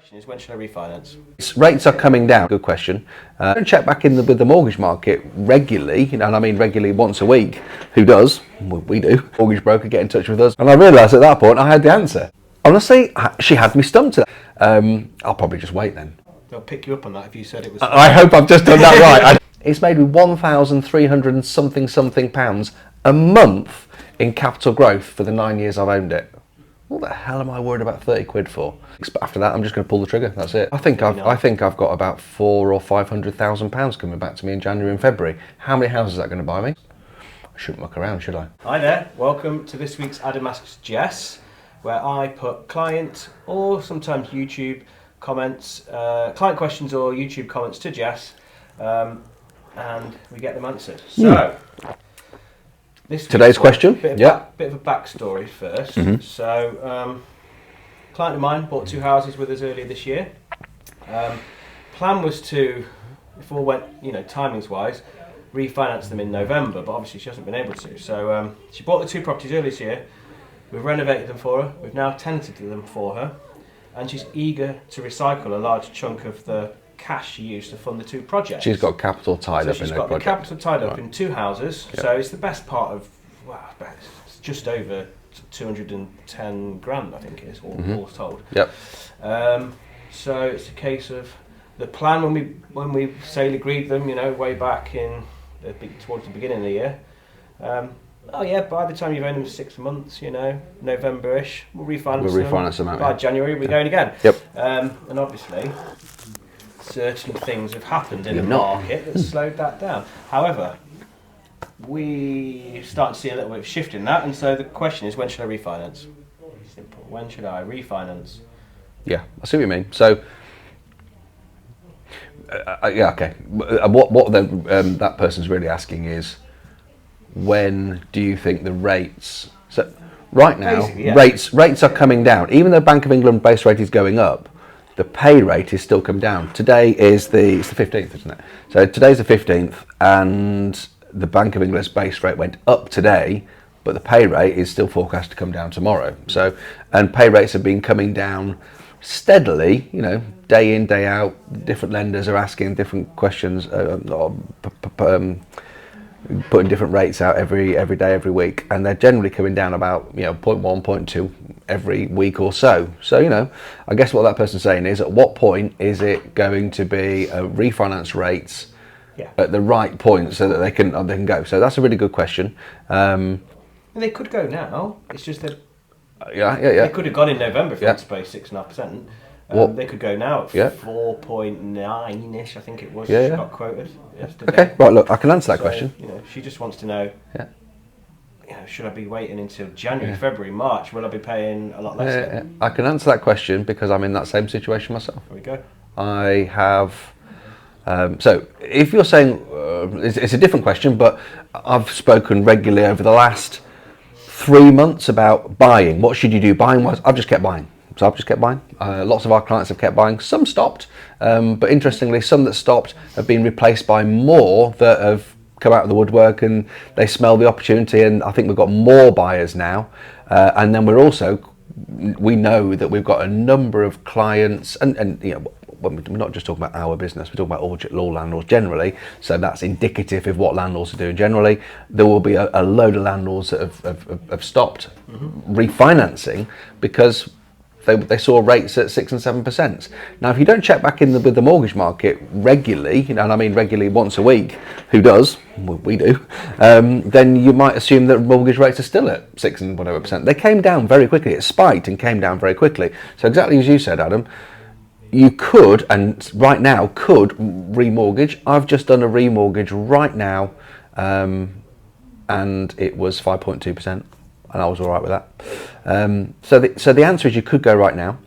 Question is, when should I refinance? Rates are coming down. Good question. Don't check back in with the mortgage market regularly, and I mean regularly once a week. Who does? Well, we do. Mortgage broker get in touch with us, and I realised at that point I had the answer. Honestly, she had me stumped. I'll probably just wait then. They'll pick you up on that if you said it was. I hope I've just done that right. It's made me £1,300 and something pounds a month in capital growth for the 9 years I've owned it. What the hell am I worried about 30 quid for? But after that, I'm just going to pull the trigger. That's it. I think I've got about £400,000 or £500,000 coming back to me in January and February. How many houses is that going to buy me? I shouldn't muck around, should I? Hi there. Welcome to this week's Adam Asks Jess, where I put client or sometimes YouTube comments, client questions or YouTube comments to Jess, and we get them answered. So. Today's question? Bit of a backstory first. Mm-hmm. So, client of mine bought 2 houses with us earlier this year. Plan was to, if all went, timings wise, refinance them in November, but obviously she hasn't been able to. So she bought the 2 properties earlier this year. We've renovated them for her. We've now tenanted them for her, and she's eager to recycle a large chunk of the cash she used to fund the 2 projects. She's got capital tied up in her project. She's got the capital tied up in 2 houses, so it's the best part of, it's just over 210 grand, I think it is, all told. Yep. So it's a case of the plan when we sale agreed them, way back in towards the beginning of the year. By the time you've owned them 6 months, November-ish, we'll refinance them out. By January, we're going again. Yep. And obviously, certain things have happened in the market that slowed that down. However, we start to see a little bit of shift in that, and so the question is, when should I refinance? Simple. When should I refinance? Yeah, I see what you mean. So, okay. What that person's really asking is, when do you think the rates? So, right now, rates are coming down. Even though Bank of England base rate is going up, the pay rate is still coming down. Today is it's the 15th, isn't it? So today's the 15th, and the Bank of England's base rate went up today, but the pay rate is still forecast to come down tomorrow. So, and pay rates have been coming down steadily, day in, day out. Different lenders are asking different questions, putting different rates out every day, every week, and they're generally coming down about 0.1, 0.2 every week or so. So I guess what that person's saying is, at what point is it going to be refinance rates at the right point so that they can go? So that's a really good question. And they could go now. It's just that they could have gone in November if you had to pay 6.5%. They could go now at 4.9ish, I think it was. She got quoted yesterday. Okay, right. Look, I can answer that question. She just wants to know. Should I be waiting until January, February, March? Will I be paying a lot less? I can answer that question because I'm in that same situation myself. There we go. I have. So if you're saying it's a different question, but I've spoken regularly over the last 3 months about buying. What should you do? Buying was I've just kept buying. So I've just kept buying. Lots of our clients have kept buying. Some stopped, but interestingly, some that stopped have been replaced by more that have come out of the woodwork, and they smell the opportunity. And I think we've got more buyers now. And then we know that we've got a number of clients, and we're not just talking about our business, we're talking about all landlords generally. So that's indicative of what landlords are doing generally. There will be a load of landlords that have stopped refinancing because they saw rates at 6 and 7%. Now, if you don't check back in with the mortgage market regularly, and I mean regularly once a week, who does? Well, we do. Then you might assume that mortgage rates are still at 6 and whatever percent. They came down very quickly. It spiked and came down very quickly. So exactly as you said, Adam, you could, and right now could, remortgage. I've just done a remortgage right now, and it was 5.2%. And I was all right with that. So the answer is you could go right now,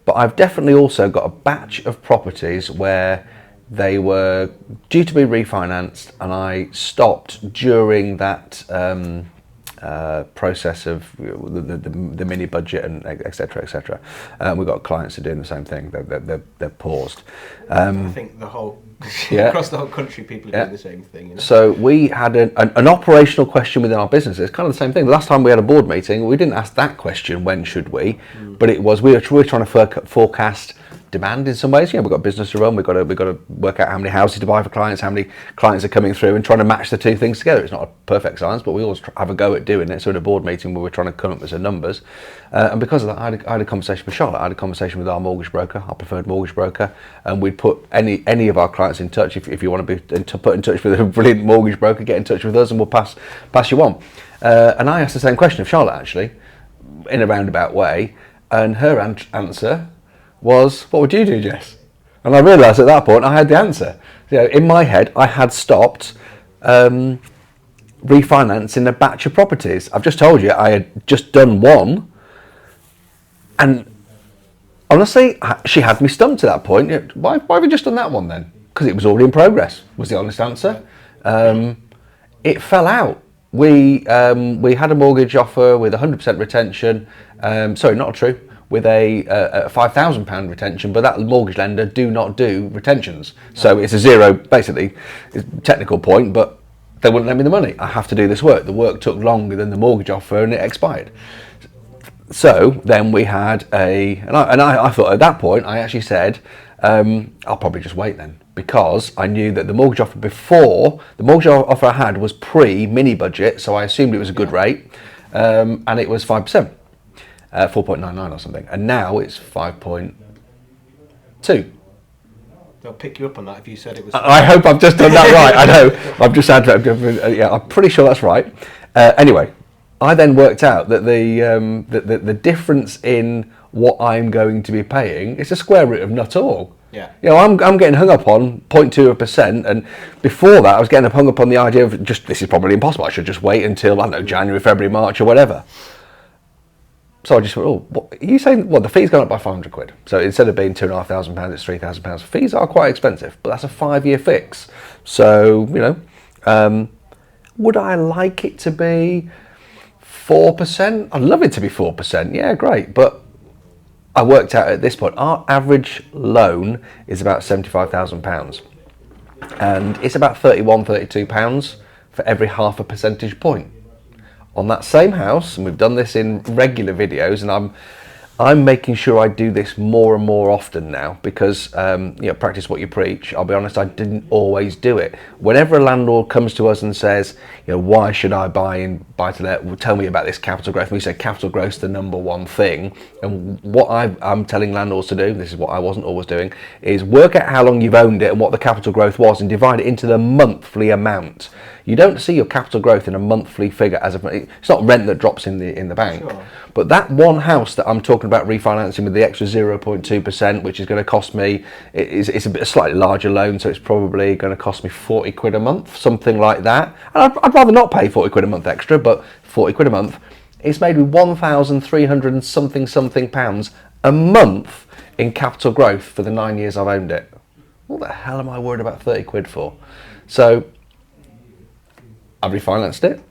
but I've definitely also got a batch of properties where they were due to be refinanced, and I stopped during that process of the mini budget and etc. etc. We've got clients who are doing the same thing. They're paused. I think across the whole country, people are doing the same thing. So we had an operational question within our business. It's kind of the same thing. The last time we had a board meeting, we didn't ask that question, when should we? But it was we were trying to forecast demand in some ways. We've got business to run. We've got to work out how many houses to buy for clients, how many clients are coming through, and trying to match the two things together. It's not a perfect science, but we always have a go at doing it. So in a board meeting where we're trying to come up with some numbers, and because of that, I had a conversation with Charlotte. I had a conversation with our mortgage broker, our preferred mortgage broker, and we'd put any of our clients in touch. If you want to be put in touch with a brilliant mortgage broker, get in touch with us, and we'll pass you on. And I asked the same question of Charlotte, actually, in a roundabout way, and her answer was, "What would you do, Jess?" And I realised at that point I had the answer. In my head, I had stopped refinancing a batch of properties. I've just told you I had just done one, and honestly, she had me stumped at that point. Why have you just done that one then? Because it was already in progress, was the honest answer. It fell out. We had a mortgage offer with 100% retention. Sorry, not true. With a £5,000 retention, but that mortgage lender do not do retentions. So it's a zero, basically, it's a technical point, but they wouldn't lend me the money. I have to do this work. The work took longer than the mortgage offer and it expired. So then we had I thought at that point, I actually said, I'll probably just wait then, because I knew that the mortgage offer I had was pre-mini budget, so I assumed it was a good rate, and it was 5%, 4.99 or something, and now it's 5.2. They'll pick you up on that if you said it was. I hope I've just done that right. I know. I've just had. Yeah, I'm pretty sure that's right. Anyway, I then worked out that the difference in what I'm going to be paying is a square root of nut all. Yeah. I'm getting hung up on 0.2%, and before that I was getting hung up on the idea of this is probably impossible. I should just wait until, I don't know, January, February, March or whatever. So I just went, what are you saying? Well, the fee's gone up by £500. So instead of being £2,500, it's £3,000. Fees are quite expensive, but that's a 5-year fix. So, would I like it to be 4%? I'd love it to be 4%. Yeah, great. But I worked out at this point, our average loan is about £75,000. And it's about £31, £32 for every half a percentage point. On that same house, and we've done this in regular videos, and I'm making sure I do this more and more often now, because practice what you preach. I'll be honest, I didn't always do it. Whenever a landlord comes to us and says, why should I buy in buy-to-let? Well, tell me about this capital growth. And we say capital growth's the number one thing. And what I'm telling landlords to do, this is what I wasn't always doing, is work out how long you've owned it and what the capital growth was, and divide it into the monthly amount. You don't see your capital growth in a monthly figure it's not rent that drops in the bank. Sure. But that one house that I'm talking about refinancing with the extra 0.2%, which is going to cost me, it's a slightly larger loan, so it's probably going to cost me 40 quid a month, something like that. And I'd rather not pay 40 quid a month extra, but 40 quid a month, it's made me 1,300 and something pounds a month in capital growth for the 9 years I've owned it. What the hell am I worried about 30 quid for? So I've refinanced it.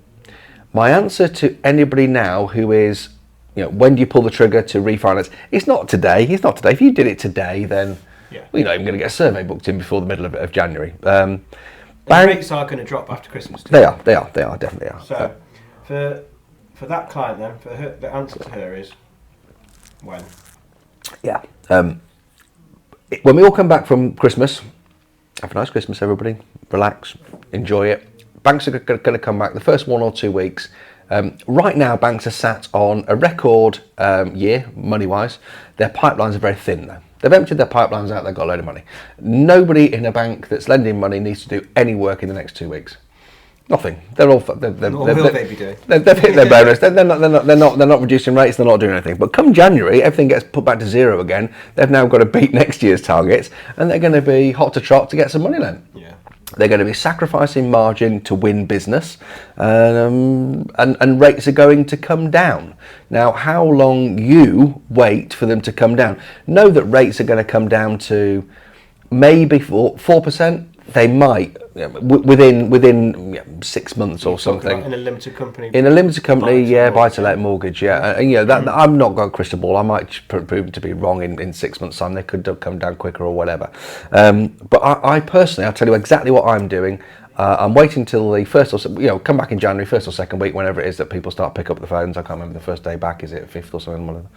My answer to anybody now who is, when do you pull the trigger to refinance? It's not today. If you did it today, then you're not even going to get a survey booked in before the middle of January. The rates are going to drop after Christmas too. They are, definitely are. So, for that client then, for her, the answer to her is when? Yeah. When we all come back from Christmas, have a nice Christmas, everybody. Relax, enjoy it. Banks are going to come back the first 1 or 2 weeks. Right now, banks are sat on a record year, money-wise. Their pipelines are very thin, though. They've emptied their pipelines out, they've got a load of money. Nobody in a bank that's lending money needs to do any work in the next 2 weeks. Nothing. They're all. What will they be doing? They've hit their bonus. They're not reducing rates. They're not doing anything. But come January, everything gets put back to zero again. They've now got to beat next year's targets, and they're going to be hot to trot to get some money lent. Yeah. They're going to be sacrificing margin to win business, and rates are going to come down. Now, how long you wait for them to come down? Know that rates are going to come down to maybe 4%. They might within 6 months or something. In a limited company. In a limited company, yeah, mortgage, buy-to-let mortgage, yeah. And, that I'm not got a crystal ball. I might prove to be wrong in 6 months' time. They could come down quicker or whatever. But I personally, I'll tell you exactly what I'm doing. I'm waiting till the first or come back in January, first or second week, whenever it is that people start pick up the phones. I can't remember the first day back. Is it 5th or something? Whatever.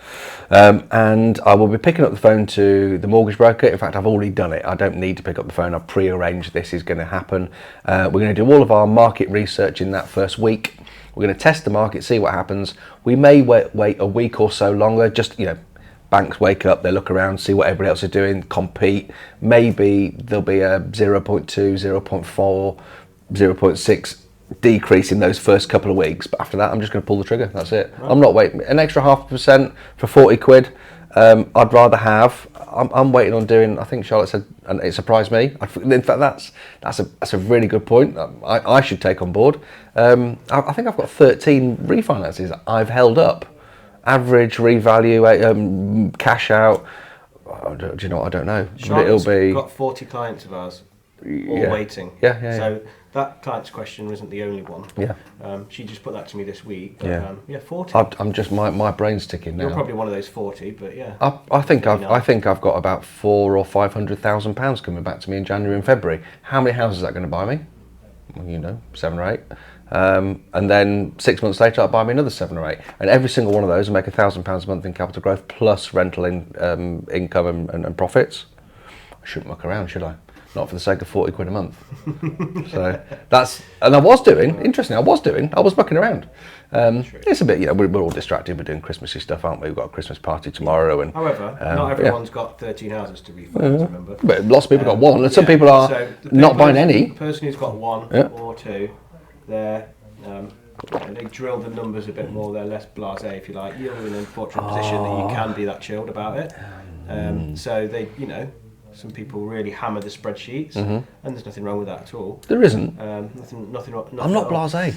And I will be picking up the phone to the mortgage broker. In fact, I've already done it. I don't need to pick up the phone. I've pre-arranged this is going to happen. We're going to do all of our market research in that first week. We're going to test the market, see what happens. We may wait a week or so longer. Just banks wake up, they look around, see what everybody else is doing, compete. Maybe there'll be a 0.2, 0.4, 0.6 decrease in those first couple of weeks. But after that, I'm just going to pull the trigger. That's it. Right. I'm not waiting. An extra 0.5% for 40 quid. I'd rather have. I'm waiting on doing. I think Charlotte said, and it surprised me. In fact, that's a really good point. I should take on board. I think I've got 13 refinances I've held up. Average revalue, cash out. Do you know what? I don't know. Charlotte's got 40 clients of ours all waiting. Yeah. So that client's question isn't the only one. Yeah. She just put that to me this week. Yeah. 40. I'm just my brain's ticking now. You're probably one of those 40, but yeah. I think I've got about £400,000 or £500,000 coming back to me in January and February. How many houses is that going to buy me? Well, 7 or 8. And then 6 months later, I'll buy me another 7 or 8, and every single one of those will make £1,000 a month in capital growth plus rental income and profits. I shouldn't muck around, should I? Not for the sake of 40 quid a month. So and I was mucking around. It's a bit, we're all distracted. We're doing Christmassy stuff, aren't we? We've got a Christmas party tomorrow, and however, not everyone's got 13 houses to refinance. Remember, but lots of people got one, and some people are not buying any. The person who's got one or two, they drill the numbers a bit more. They're less blasé, if you like. You're in an unfortunate position that you can be that chilled about it. So they, some people really hammer the spreadsheets, and there's nothing wrong with that at all. There isn't. Nothing. I'm not blasé.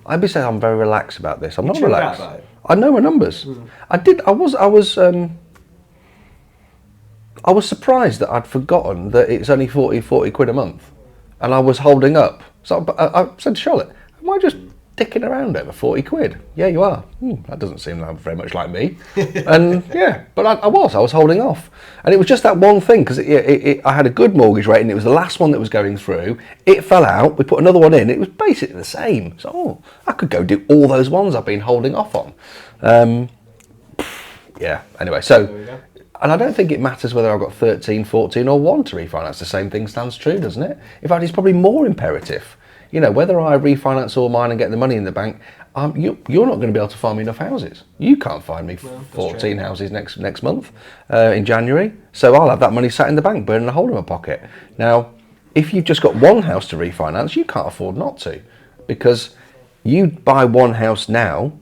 I'd be saying I'm very relaxed about this. I'm not relaxed. About it. I know my numbers. I was surprised that I'd forgotten that it's only 40 quid a month, and I was holding up. So I said to Charlotte, "Am I just dicking around over 40 quid?" "Yeah, you are." That doesn't seem very much like me. And but I was holding off. And it was just that one thing, because I had a good mortgage rate, and it was the last one that was going through. It fell out, we put another one in, it was basically the same. So, I could go do all those ones I've been holding off on. Anyway, so, and I don't think it matters whether I've got 13, 14 or 1 to refinance. The same thing stands true, doesn't it? In fact, it's probably more imperative. Whether I refinance all mine and get the money in the bank, you're not going to be able to find me enough houses. You can't find me 14 houses next month in January. So I'll have that money sat in the bank, burning a hole in my pocket. Now, if you've just got one house to refinance, you can't afford not to, because you buy one house now,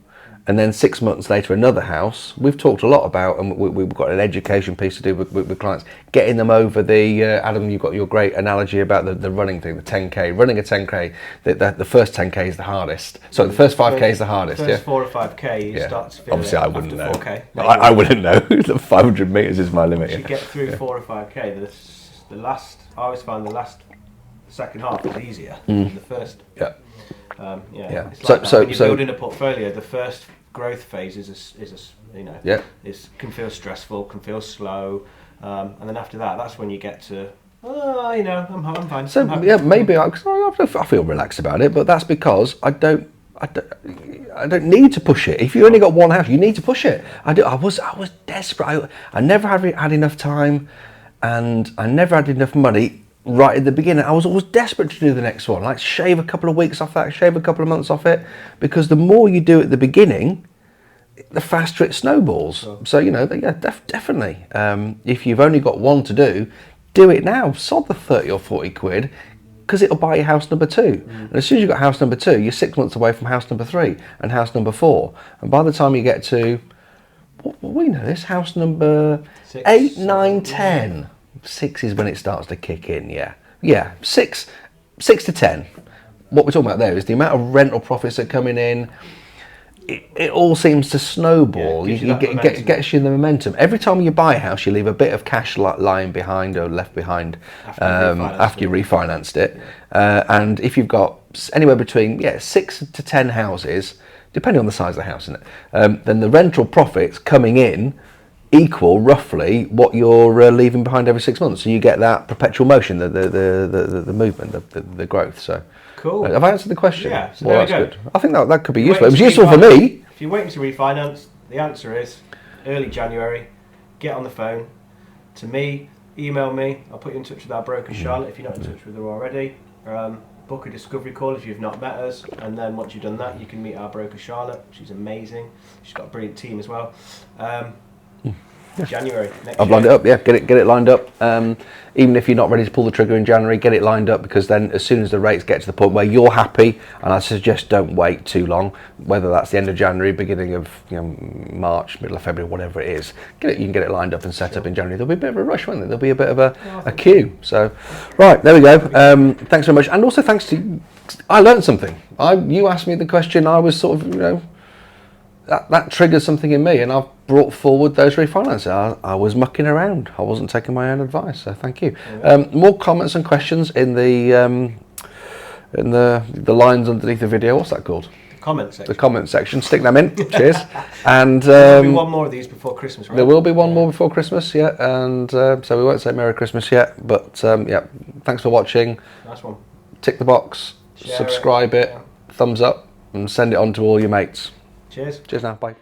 and then 6 months later another house. We've talked a lot about, and we've got an education piece to do with clients, getting them over the, Adam, you've got your great analogy about the running thing, the 10k, running a 10k, the first 10k is the hardest. So the first 5k is the hardest, first 4 or 5k you start to feel obviously it I wouldn't know. 4k. I wouldn't know. 500 metres is my limit. Once you get through 4 or 5k, I always find the second half is easier than the first. It's like when you're building a portfolio, the first growth phase can feel stressful, can feel slow, and then after that's when you get to I'm fine. So maybe I feel relaxed about it, but that's because I don't need to push it. If you only got one house, you need to push it. I was desperate. I never had enough time, and I never had enough money. Right at the beginning, I was always desperate to do the next one, like shave a couple of weeks off that, shave a couple of months off it, because the more you do at the beginning, the faster it snowballs. So definitely. If you've only got one to do it now. Sod the 30 or 40 quid, because it'll buy you house number 2. And as soon as you've got house number 2, you're 6 months away from house number 3 and house number 4. And by the time you get to, we know this, house number 8, 9, 10. 6 is when it starts to kick in, yeah. 6 to 10. What we're talking about there is the amount of rental profits that are coming in. it all seems to snowball. Gets you the momentum. Every time you buy a house, you leave a bit of cash lying behind or left behind after you refinanced it. And if you've got anywhere between 6 to 10 houses, depending on the size of the house, isn't it? Then the rental profits coming in equal roughly what you're leaving behind every 6 months. So you get that perpetual motion, the movement, the growth. So. Cool. Have I answered the question? Yeah, so well, there we go. Good. I think that could be useful. It was useful for me. If you're waiting to refinance, the answer is early January. Get on the phone to me, email me. I'll put you in touch with our broker Charlotte if you're not in touch with her already. Book a discovery call if you've not met us, and then once you've done that, you can meet our broker Charlotte. She's amazing. She's got a brilliant team as well. January next I've lined it up, get it lined up. Even if you're not ready to pull the trigger in January, get it lined up, because then as soon as the rates get to the point where you're happy, and I suggest don't wait too long, whether that's the end of January, beginning of March, middle of February, whatever it is, you can get it lined up and set up in January. There'll be a bit of a rush, won't there? There'll be a bit of a queue. So, right, there we go. Thanks very much, and also thanks to I learned something. You asked me the question, I was sort of that triggered something in me, and I've brought forward those refinances. I was mucking around. I wasn't taking my own advice, so thank you. More comments and questions in the lines underneath the video. What's that called? Comment section. The comment section. Stick them in. Cheers. And there'll be one more of these before Christmas, right? There will be one more before Christmas, yeah. And so we won't say Merry Christmas yet, but thanks for watching. Nice one. Tick the box, subscribe it, thumbs up, and send it on to all your mates. Cheers. Cheers now. Bye.